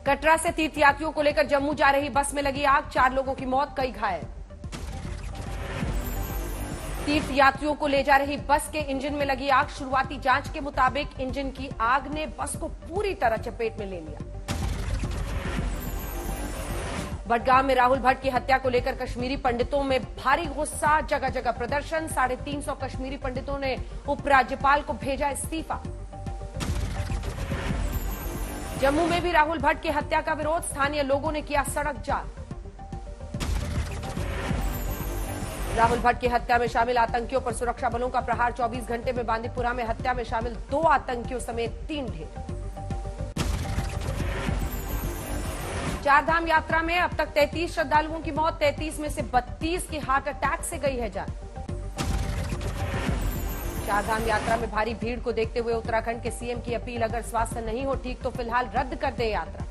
कटरा से तीर्थयात्रियों को लेकर जम्मू जा रही बस में लगी आग, 4 लोगों की मौत, कई घायल। तीर्थयात्रियों को ले जा रही बस के इंजन में लगी आग, शुरुआती जांच के मुताबिक इंजन की आग ने बस को पूरी तरह चपेट में ले लिया। बडगाम में राहुल भट्ट की हत्या को लेकर कश्मीरी पंडितों में भारी गुस्सा, जगह जगह प्रदर्शन, 350 कश्मीरी पंडितों ने उपराज्यपाल को भेजा इस्तीफा। जम्मू में भी राहुल भट्ट की हत्या का विरोध, स्थानीय लोगों ने किया सड़क जाम। राहुल भट्ट की हत्या में शामिल आतंकियों पर सुरक्षा बलों का प्रहार, 24 घंटे में बांदीपुरा में हत्या में शामिल 2 आतंकियों समेत 3 ढेर। चारधाम यात्रा में अब तक 33 श्रद्धालुओं की मौत, 33 में से 32 की हार्ट अटैक से गई है जान। चारधाम यात्रा में भारी भीड़ को देखते हुए उत्तराखंड के सीएम की अपील, अगर स्वास्थ्य नहीं हो ठीक तो फिलहाल रद्द कर दे यात्रा।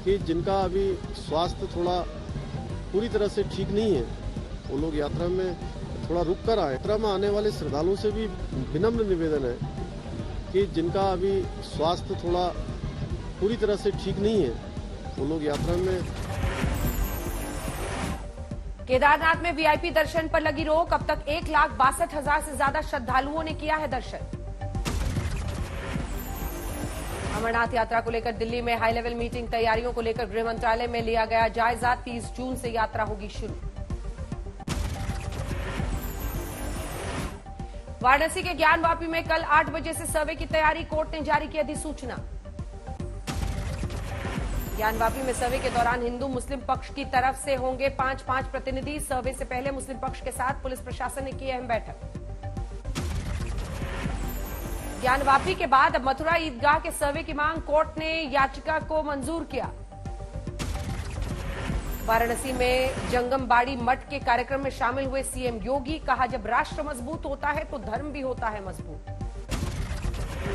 कि जिनका अभी स्वास्थ्य थोड़ा पूरी तरह से ठीक नहीं है वो लोग यात्रा में थोड़ा रुक कर आए। यात्रा में आने वाले श्रद्धालुओं से भी विनम्र निवेदन है कि जिनका अभी स्वास्थ्य थोड़ा पूरी तरह से ठीक नहीं है वो लोग यात्रा में। केदारनाथ में वीआईपी दर्शन पर लगी रोक, अब तक 1,62,000 से ज्यादा श्रद्धालुओं ने किया है दर्शन। अमरनाथ यात्रा को लेकर दिल्ली में हाई लेवल मीटिंग, तैयारियों को लेकर गृह मंत्रालय में लिया गया जायजा, 30 जून से यात्रा होगी शुरू। वाराणसी के ज्ञानवापी में कल 8 बजे से सर्वे की तैयारी, कोर्ट ने जारी की अधिसूचना। ज्ञानवापी में सर्वे के दौरान हिंदू मुस्लिम पक्ष की तरफ से होंगे 5-5 प्रतिनिधि। सर्वे से पहले मुस्लिम पक्ष के साथ पुलिस प्रशासन ने की अहम बैठक। ज्ञानवापी के बाद अब मथुरा ईदगाह के सर्वे की मांग, कोर्ट ने याचिका को मंजूर किया। वाराणसी में जंगमबाड़ी मठ के कार्यक्रम में शामिल हुए सीएम योगी, कहा जब राष्ट्र मजबूत होता है तो धर्म भी होता है मजबूत।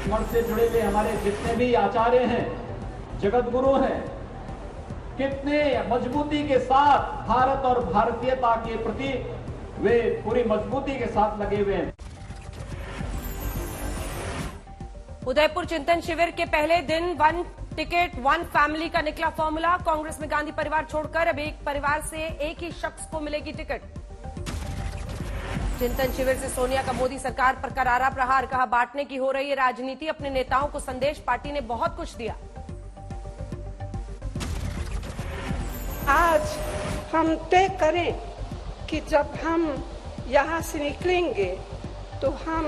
मठ से जुड़े हुए हमारे जितने भी आचार्य हैं, जगत गुरु हैं, कितने मजबूती के साथ भारत और भारतीयता के प्रति वे पूरी मजबूती के साथ लगे हुए हैं। उदयपुर चिंतन शिविर के पहले दिन 1 टिकट 1 फैमिली का निकला फॉर्मूला। कांग्रेस में गांधी परिवार छोड़कर अब एक परिवार से एक ही शख्स को मिलेगी टिकट। चिंतन शिविर से सोनिया का मोदी सरकार पर करारा प्रहार, कहा बांटने की हो रही है राजनीति, अपने नेताओं को संदेश, पार्टी ने बहुत कुछ दिया। आज हम तय करें कि जब हम यहाँ से निकलेंगे तो हम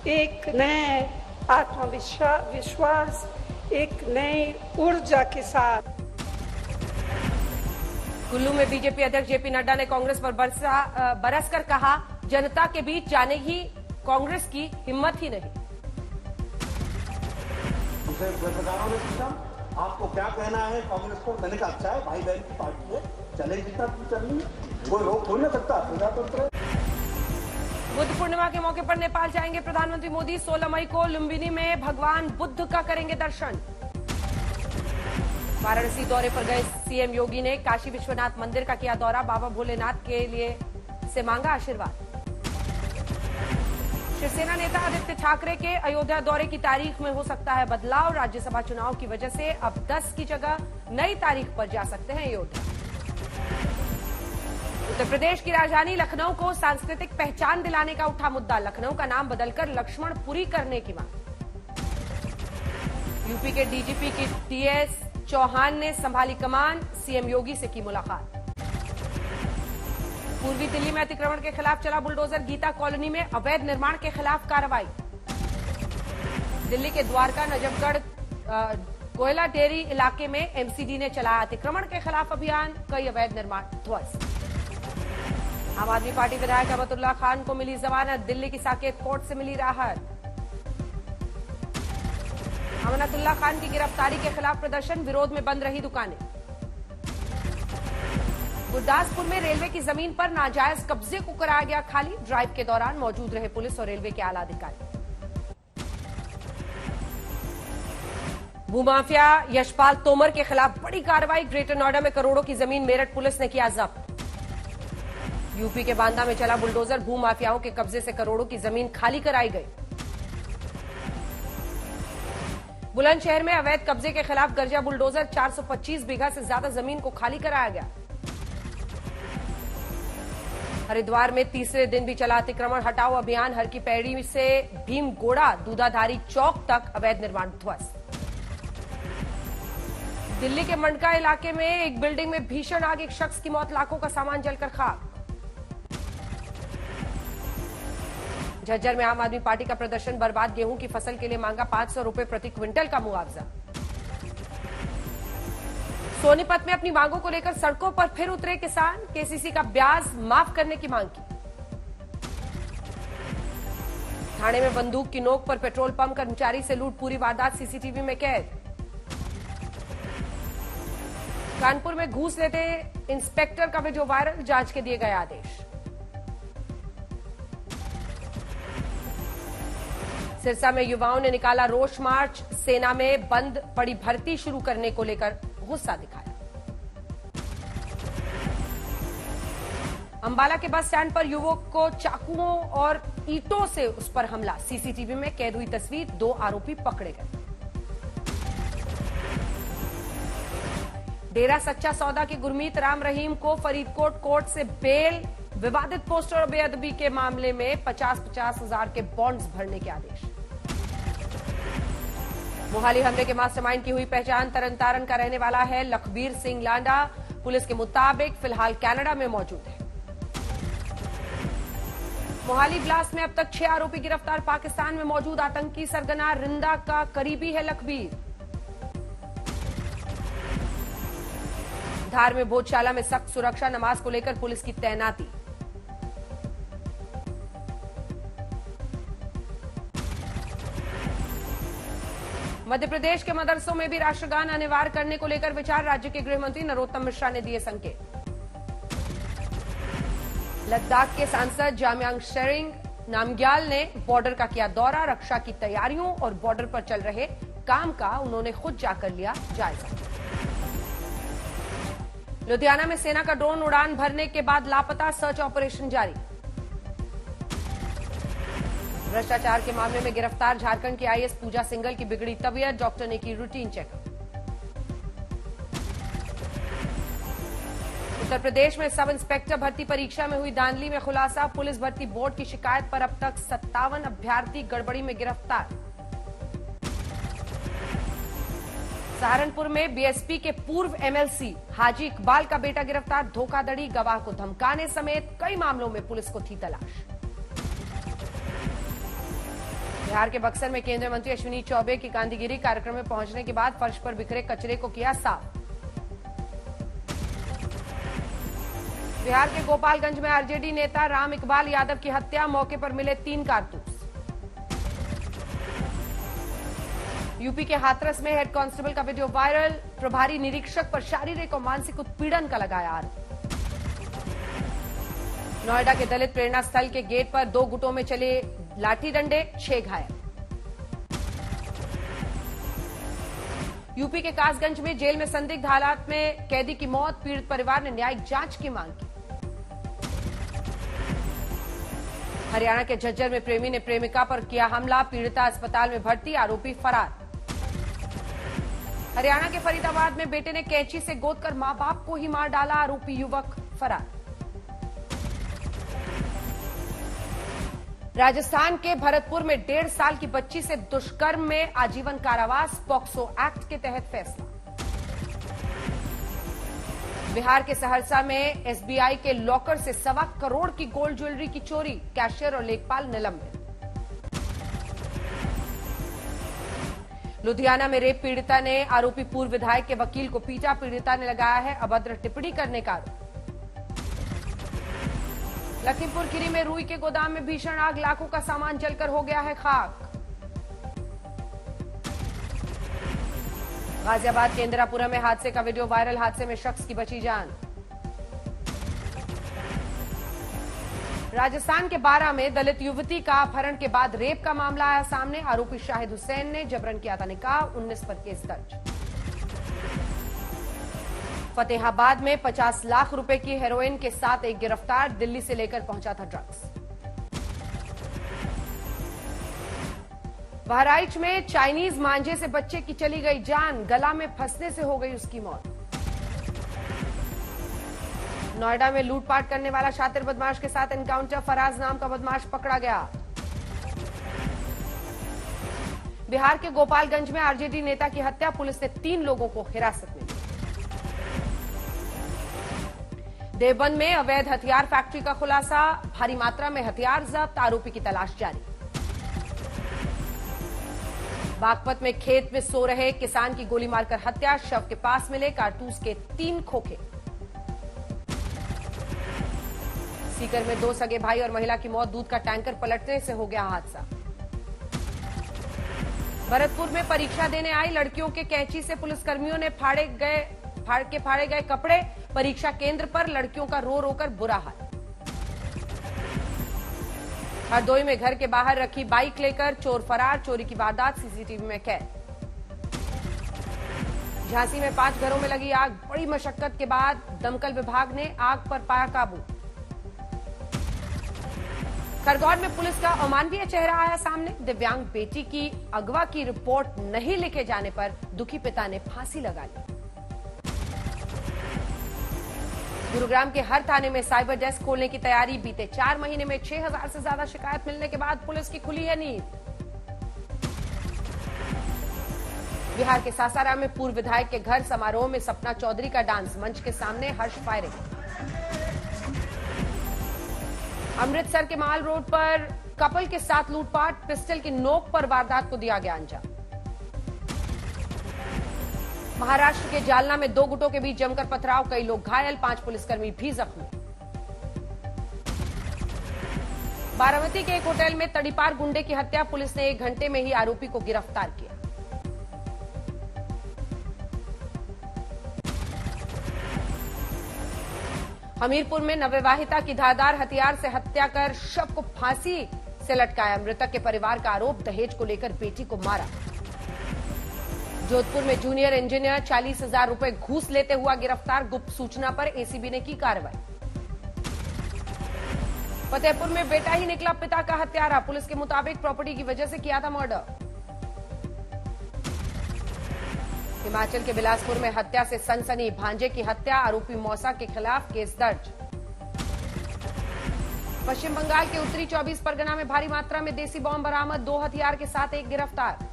एक नए आत्मविश्वास, एक नई ऊर्जा के साथ। कुल्लू में बीजेपी अध्यक्ष जेपी नड्डा ने कांग्रेस पर बरसकर कहा जनता के बीच जाने की कांग्रेस की हिम्मत ही नहीं। दूसरे पत्रकारों ने पूछा आपको क्या कहना है कांग्रेस को, मैंने कहा अच्छा है, भाई बहन की पार्टी है, चले जितना चल रही है, कोई रोक थोड़ी ना सकता, प्रजातंत्र। बुद्ध पूर्णिमा के मौके पर नेपाल जाएंगे प्रधानमंत्री मोदी, 16 मई को लुम्बिनी में भगवान बुद्ध का करेंगे दर्शन। वाराणसी दौरे पर गए सीएम योगी ने काशी विश्वनाथ मंदिर का किया दौरा, बाबा भोलेनाथ के लिए से मांगा आशीर्वाद। शिवसेना नेता आदित्य ठाकरे के अयोध्या दौरे की तारीख में हो सकता है बदलाव, राज्यसभा चुनाव की वजह से अब 10 की जगह नई तारीख पर जा सकते हैं अयोध्या। उत्तर प्रदेश की राजधानी लखनऊ को सांस्कृतिक पहचान दिलाने का उठा मुद्दा, लखनऊ का नाम बदलकर लक्ष्मणपुरी करने की मांग। यूपी के डीजीपी की टीएस चौहान ने संभाली कमान, सीएम योगी से की मुलाकात। पूर्वी दिल्ली में अतिक्रमण के खिलाफ चला बुलडोजर, गीता कॉलोनी में अवैध निर्माण के खिलाफ कार्रवाई। दिल्ली के द्वारका नजफगढ़ कोयला डेयरी इलाके में एमसीडी ने चलाया अतिक्रमण के खिलाफ अभियान, कई अवैध निर्माण ध्वस्त। आम आदमी पार्टी विधायक अमतुल्ला खान को मिली जमानत, दिल्ली की साकेत कोर्ट से मिली राहत। अमतुल्ला खान की गिरफ्तारी के खिलाफ प्रदर्शन, विरोध में बंद रही दुकानें। गुरदासपुर में रेलवे की जमीन पर नाजायज कब्जे को कराया गया खाली, ड्राइव के दौरान मौजूद रहे पुलिस और रेलवे के आला अधिकारी। भूमाफिया यशपाल तोमर के खिलाफ बड़ी कार्रवाई, ग्रेटर नोएडा में करोड़ों की जमीन मेरठ पुलिस ने किया जब्त। यूपी के बांदा में चला बुलडोजर, भूमाफियाओं के कब्जे से करोड़ों की जमीन खाली कराई गई। बुलंदशहर में अवैध कब्जे के खिलाफ गर्जा बुलडोजर 425 बीघा से ज्यादा जमीन को खाली कराया गया। हरिद्वार में तीसरे दिन भी चला अतिक्रमण हटाओ अभियान। हर की पैड़ी से भीमगोड़ा दूधाधारी चौक तक अवैध निर्माण ध्वस्त। दिल्ली के मंडका इलाके में एक बिल्डिंग में भीषण आग, एक शख्स की मौत, लाखों का सामान जलकर खाक। झज्जर में आम आदमी पार्टी का प्रदर्शन, बर्बाद गेहूं की फसल के लिए मांगा 500 रुपए प्रति क्विंटल का मुआवजा। सोनीपत में अपनी मांगों को लेकर सड़कों पर फिर उतरे किसान, केसीसी का ब्याज माफ करने की मांग की। थाने में बंदूक की नोक पर पेट्रोल पंप कर्मचारी से लूट, पूरी वारदात सीसीटीवी में कैद। कानपुर में घूस लेते इंस्पेक्टर का वीडियो वायरल, जांच के दिए गए आदेश। सिरसा में युवाओं ने निकाला रोष मार्च, सेना में बंद पड़ी भर्ती शुरू करने को लेकर गुस्सा दिखाया। अंबाला के बस स्टैंड पर युवक को चाकुओं और ईंटों से उस पर हमला, सीसीटीवी में कैद हुई तस्वीर, 2 आरोपी पकड़े गए। डेरा सच्चा सौदा के गुरमीत राम रहीम को फरीदकोट कोर्ट से बेल, विवादित पोस्टर और बेअदबी के मामले में 50-50 हजार के बॉन्ड्स भरने के आदेश। मोहाली हमले के मास्टरमाइंड की हुई पहचान, तरनतारन का रहने वाला है लखबीर सिंह लांडा। पुलिस के मुताबिक फिलहाल कनाडा में मौजूद है। मोहाली ब्लास्ट में अब तक 6 आरोपी गिरफ्तार, पाकिस्तान में मौजूद आतंकी सरगना रिंदा का करीबी है लखबीर। धार में भोजशाला में सख्त सुरक्षा, नमाज को लेकर पुलिस की तैनाती। मध्य प्रदेश के मदरसों में भी राष्ट्रगान अनिवार्य करने को लेकर विचार, राज्य के गृह मंत्री नरोत्तम मिश्रा ने दिए संकेत। लद्दाख के सांसद जाम्यांग शेरिंग नामग्याल ने बॉर्डर का किया दौरा, रक्षा की तैयारियों और बॉर्डर पर चल रहे काम का उन्होंने खुद जाकर लिया जायजा। लुधियाना में सेना का ड्रोन उड़ान भरने के बाद लापता, सर्च ऑपरेशन जारी। भ्रष्टाचार के मामले में गिरफ्तार झारखंड की आईएएस पूजा सिंघल की बिगड़ी तबीयत, डॉक्टर ने की रूटीन चेकअप। उत्तर प्रदेश में सब इंस्पेक्टर भर्ती परीक्षा में हुई धांधली में खुलासा, पुलिस भर्ती बोर्ड की शिकायत पर अब तक 57 अभ्यर्थी गड़बड़ी में गिरफ्तार। सहारनपुर में बीएसपी के पूर्व एमएलसी हाजी इकबाल का बेटा गिरफ्तार, धोखाधड़ी, गवाह को धमकाने समेत कई मामलों में पुलिस को थी तलाश। बिहार के बक्सर में केंद्रीय मंत्री अश्विनी चौबे की गांधीगिरी, कार्यक्रम में पहुंचने के बाद फर्श पर बिखरे कचरे को किया साफ। बिहार के गोपालगंज में आरजेडी नेता राम इकबाल यादव की हत्या, मौके पर मिले 3 कारतूस। यूपी के हाथरस में हेड कांस्टेबल का वीडियो वायरल, प्रभारी निरीक्षक पर शारीरिक और मानसिक उत्पीड़न का लगाया आरोप। नोएडा के दलित प्रेरणा स्थल के गेट पर 2 गुटों में चले लाठी डंडे, 6 घायल। यूपी के कासगंज में जेल में संदिग्ध हालात में कैदी की मौत, पीड़ित परिवार ने न्यायिक जांच की मांग की। हरियाणा के झज्जर में प्रेमी ने प्रेमिका पर किया हमला, पीड़िता अस्पताल में भर्ती, आरोपी फरार। हरियाणा के फरीदाबाद में बेटे ने कैंची से गोदकर मां बाप को ही मार डाला, आरोपी युवक फरार। राजस्थान के भरतपुर में 1.5 साल की बच्ची से दुष्कर्म में आजीवन कारावास, पॉक्सो एक्ट के तहत फैसला। बिहार के सहरसा में एसबीआई के लॉकर से 1.25 करोड़ की गोल्ड ज्वेलरी की चोरी, कैशियर और लेखपाल निलंबित। लुधियाना में रेप पीड़िता ने आरोपी पूर्व विधायक के वकील को पीटा, पीड़िता ने लगाया है अभद्र टिप्पणी करने का आरोप। लखीमपुर खीरी में रुई के गोदाम में भीषण आग, लाखों का सामान जलकर हो गया है खाक। गाजियाबाद के इंदिरापुरा में हादसे का वीडियो वायरल, हादसे में शख्स की बची जान। राजस्थान के बारा में दलित युवती का अपहरण के बाद रेप का मामला आया सामने, आरोपी शाहिद हुसैन ने जबरन किया था निकाह, 19 पर केस दर्ज। फतेहाबाद में 50 लाख रुपए की हेरोइन के साथ एक गिरफ्तार, दिल्ली से लेकर पहुंचा था ड्रग्स। बहराइच में चाइनीज मांझे से बच्चे की चली गई जान, गला में फंसने से हो गई उसकी मौत। नोएडा में लूटपाट करने वाला शातिर बदमाश के साथ एनकाउंटर, फराज नाम का बदमाश पकड़ा गया। बिहार के गोपालगंज में आरजेडी नेता की हत्या, पुलिस ने 3 लोगों को हिरासत में लिया। देवबंद में अवैध हथियार फैक्ट्री का खुलासा, भारी मात्रा में हथियार जब्त, आरोपी की तलाश जारी। बागपत में खेत में सो रहे किसान की गोली मारकर हत्या, शव के पास मिले कारतूस के 3 खोखे। सीकर में 2 सगे भाई और महिला की मौत, दूध का टैंकर पलटने से हो गया हादसा। भरतपुर में परीक्षा देने आई लड़कियों के कैंची से पुलिसकर्मियों ने फाड़े गए कपड़े, परीक्षा केंद्र पर लड़कियों का रो रो कर बुरा हाल। हरदोई में घर के बाहर रखी बाइक लेकर चोर फरार, चोरी की वारदात सीसीटीवी में कैद। झांसी में 5 घरों में लगी आग, बड़ी मशक्कत के बाद दमकल विभाग ने आग पर पाया काबू। खरगोन में पुलिस का अमानवीय चेहरा आया सामने, दिव्यांग बेटी की अगवा की रिपोर्ट नहीं लिखे जाने पर दुखी पिता ने फांसी लगा ली। गुरुग्राम के हर थाने में साइबर डेस्क खोलने की तैयारी, बीते 4 महीने में 6000 से ज्यादा शिकायत मिलने के बाद पुलिस की खुली है नींद। बिहार के सासाराम में पूर्व विधायक के घर समारोह में सपना चौधरी का डांस, मंच के सामने हर्ष फायरिंग। अमृतसर के माल रोड पर कपल के साथ लूटपाट, पिस्टल की नोक पर वारदात को दिया गया अंजाम। महाराष्ट्र के जालना में 2 गुटों के बीच जमकर पथराव, कई लोग घायल, 5 पुलिसकर्मी भी जख्मी। बारामती के एक होटल में तड़ीपार गुंडे की हत्या, पुलिस ने 1 घंटे में ही आरोपी को गिरफ्तार किया। हमीरपुर में नवविवाहिता की धारदार हथियार से हत्या कर शव को फांसी से लटकाया, मृतक के परिवार का आरोप, दहेज को लेकर बेटी को मारा। जोधपुर में जूनियर इंजीनियर 40,000 रुपए घूस लेते हुआ गिरफ्तार, गुप्त सूचना पर एसीबी ने की कार्रवाई। फतेहपुर में बेटा ही निकला पिता का हत्यारा, पुलिस के मुताबिक प्रॉपर्टी की वजह से किया था मर्डर। हिमाचल के बिलासपुर में हत्या से सनसनी, भांजे की हत्या, आरोपी मौसा के खिलाफ केस दर्ज। पश्चिम बंगाल के उत्तरी 24 परगना में भारी मात्रा में देसी बॉम्ब बरामद, 2 हथियार के साथ एक गिरफ्तार।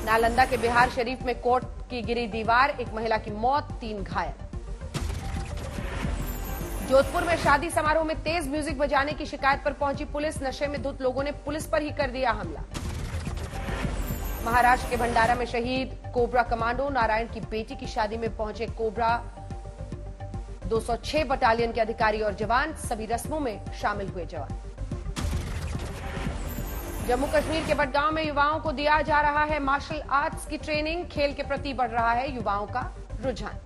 नालंदा के बिहार शरीफ में कोर्ट की गिरी दीवार, 1 महिला की मौत, 3 घायल। जोधपुर में शादी समारोह में तेज म्यूजिक बजाने की शिकायत पर पहुंची पुलिस, नशे में धुत लोगों ने पुलिस पर ही कर दिया हमला। महाराष्ट्र के भंडारा में शहीद कोबरा कमांडो नारायण की बेटी की शादी में पहुंचे कोबरा 206 बटालियन के अधिकारी और जवान, सभी रस्मों में शामिल हुए जवान। जम्मू कश्मीर के बडगांव में युवाओं को दिया जा रहा है मार्शल आर्ट्स की ट्रेनिंग, खेल के प्रति बढ़ रहा है युवाओं का रुझान।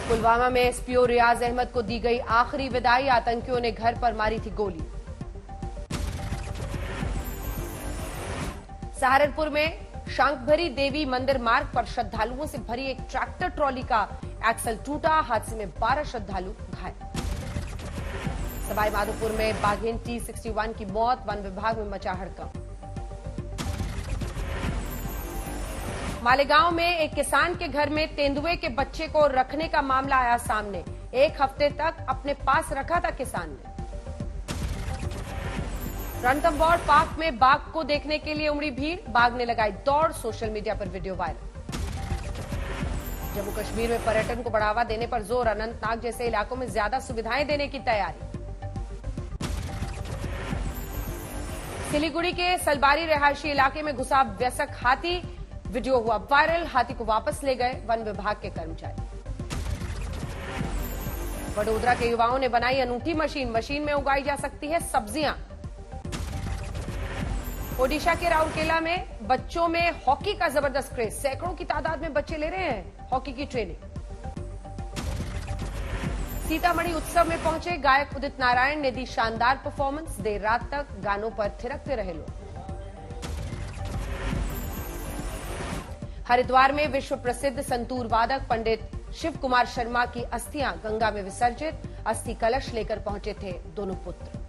पुलवामा में एसपीओ रियाज अहमद को दी गई आखिरी विदाई, आतंकियों ने घर पर मारी थी गोली। सहारनपुर में शांकभरी देवी मंदिर मार्ग पर श्रद्धालुओं से भरी एक ट्रैक्टर ट्रॉली का एक्सल टूटा, हादसे में 12 श्रद्धालु घायल। सवाई माधोपुर में बाघिन T61 की मौत, वन विभाग में मचा हड़कंप। मालेगांव में एक किसान के घर में तेंदुए के बच्चे को रखने का मामला आया सामने, 1 हफ्ते तक अपने पास रखा था किसान ने। रणथंभौर पार्क में बाघ को देखने के लिए उमड़ी भीड़, बाघ ने लगाई दौड़, सोशल मीडिया पर वीडियो वायरल। जम्मू कश्मीर में पर्यटन को बढ़ावा देने पर जोर, अनंतनाग जैसे इलाकों में ज्यादा सुविधाएं देने की तैयारी। सिलीगुड़ी के सलबारी रिहायशी इलाके में घुसा व्यसक हाथी, वीडियो हुआ वायरल, हाथी को वापस ले गए वन विभाग के कर्मचारी। वडोदरा के युवाओं ने बनाई अनूठी मशीन, मशीन में उगाई जा सकती है सब्जियां। ओडिशा के राउरकेला में बच्चों में हॉकी का जबरदस्त क्रेज, सैकड़ों की तादाद में बच्चे ले रहे हैं हॉकी की ट्रेनिंग। सीतामढ़ी उत्सव में पहुंचे गायक उदित नारायण ने दी शानदार परफॉर्मेंस, देर रात तक गानों पर थिरकते रहे लोग। हरिद्वार में विश्व प्रसिद्ध संतूर वादक पंडित शिव कुमार शर्मा की अस्थियां गंगा में विसर्जित, अस्थि कलश लेकर पहुंचे थे दोनों पुत्र।